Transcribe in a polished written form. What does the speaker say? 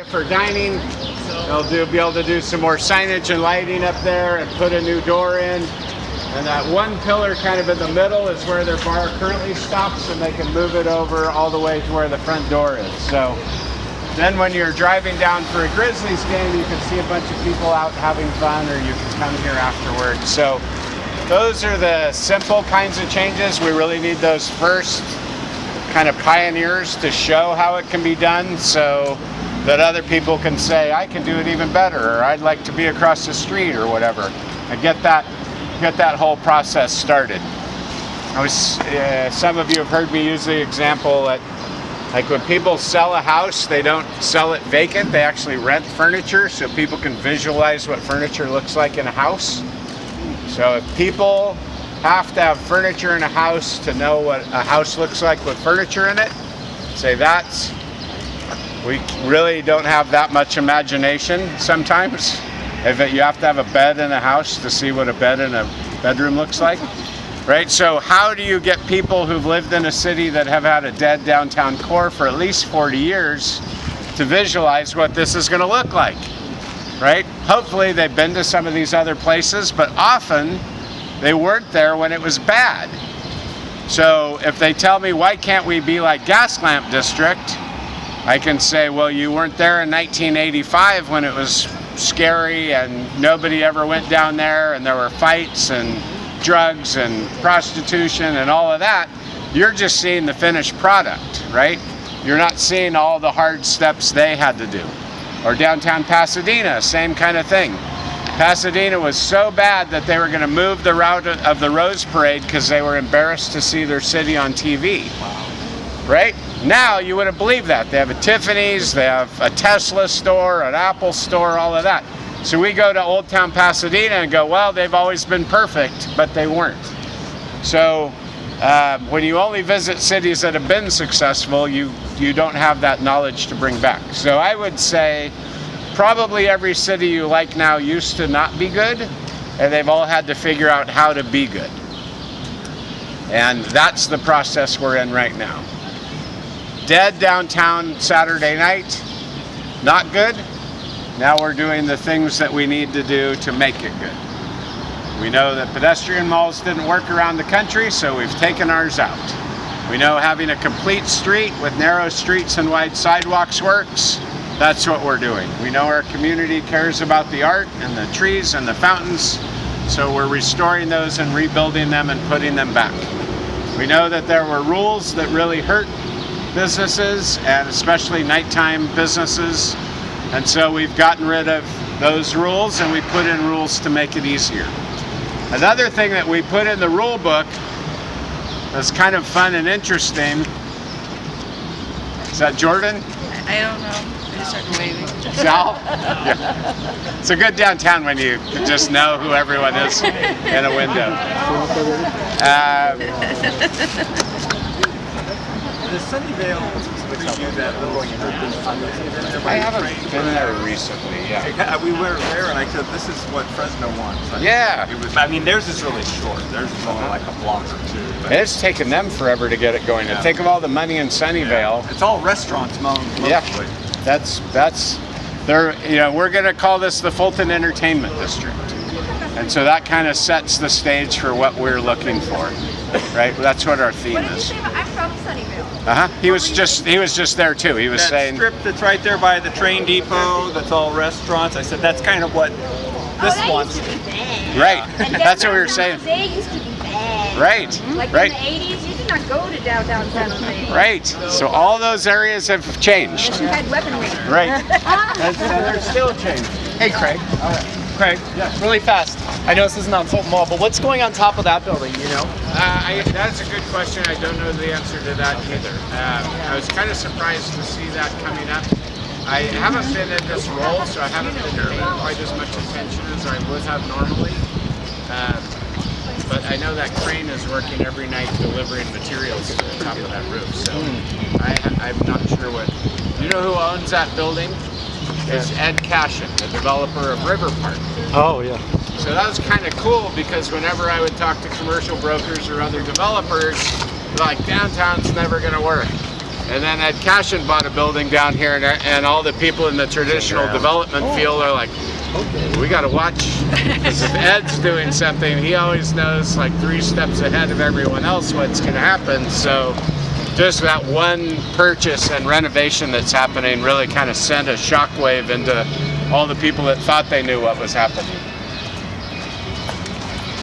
For dining, they'll be able to do some more signage and lighting up there and put a new door in. And that one pillar kind of in the middle is where their bar currently stops, and they can move it over all the way to where the front door is. So then when you're driving down for a Grizzlies game, you can see a bunch of people out having fun, or you can come here afterwards. So those are the simple kinds of changes. We really need those first kind of pioneers to show how it can be done, so that other people can say, I can do it even better, or I'd like to be across the street, or whatever, and get that whole process started. Some of you have heard me use the example that, like, when people sell a house, they don't sell it vacant, they actually rent furniture so people can visualize what furniture looks like in a house. So if people have to have furniture in a house to know what a house looks like with furniture in it, say we really don't have that much imagination sometimes. You have to have a bed in a house to see what a bed in a bedroom looks like, right? So how do you get people who've lived in a city that have had a dead downtown core for at least 40 years to visualize what this is going to look like, right? Hopefully they've been to some of these other places, but often they weren't there when it was bad. So if they tell me, why can't we be like Gaslamp District? I can say, well, you weren't there in 1985 when it was scary and nobody ever went down there and there were fights and drugs and prostitution and all of that. You're just seeing the finished product, right? You're not seeing all the hard steps they had to do. Or downtown Pasadena, same kind of thing. Pasadena was so bad that they were going to move the route of the Rose Parade because they were embarrassed to see their city on TV. Right? Now you wouldn't believe that. They have a Tiffany's, they have a Tesla store, an Apple store, all of that. So we go to Old Town Pasadena and go, well, they've always been perfect, but they weren't. So when you only visit cities that have been successful, you don't have that knowledge to bring back. So I would say probably every city you like now used to not be good, and they've all had to figure out how to be good. And that's the process we're in right now. Dead downtown Saturday night, not good. Now we're doing the things that we need to do to make it good. We know that pedestrian malls didn't work around the country, so we've taken ours out. We know having a complete street with narrow streets and wide sidewalks works. That's what we're doing. We know our community cares about the art and the trees and the fountains, so we're restoring those and rebuilding them and putting them back. We know that there were rules that really hurt businesses, and especially nighttime businesses, and so we've gotten rid of those rules and we put in rules to make it easier. Another thing that we put in the rule book that's kind of fun and interesting, is that Jordan? I don't know. I just started waving. Sal? Yeah. It's a good downtown when you just know who everyone is in a window. The Sunnyvale preview that little I haven't been there recently, yeah. We were there and I said, this is what Fresno wants. Yeah. It was, I mean, theirs is really short. Theirs is only like a block or two. But it's taken them forever to get it going. And think of all the money in Sunnyvale. Yeah. It's all restaurants mostly. Yeah. That's we're going to call this the Fulton Entertainment District. And so that kind of sets the stage for what we're looking for, right? That's what our theme is. I'm from Sunnyvale. He was just there too. He was that saying strip that's right there by the train depot. That's all restaurants. I said that's kind of what this one. Used to be bad. Right. That's what we were saying. They used to be bad. Right. Like right. in the 80s, you did not go to downtown San Jose. Right. So all those areas have changed. You had weaponry. Right. and they're still changing. Hey, Craig. Craig, really fast. I know this isn't on Fulton Mall, but what's going on top of that building, you know? That's a good question. I don't know the answer to that either. I was kind of surprised to see that coming up. I haven't been in this role, so I haven't been paying quite as much attention as I would have normally. But I know that crane is working every night delivering materials to the top of that roof. So I'm not sure what. You know who owns that building? It's Ed Cashin, the developer of River Park. Oh, yeah. So that was kind of cool because whenever I would talk to commercial brokers or other developers, they're like, downtown's never going to work. And then Ed Cashin bought a building down here, and all the people in the traditional development field are like, we got to watch, because if Ed's doing something, he always knows like 3 steps ahead of everyone else what's going to happen. So just that one purchase and renovation that's happening really kind of sent a shockwave into all the people that thought they knew what was happening.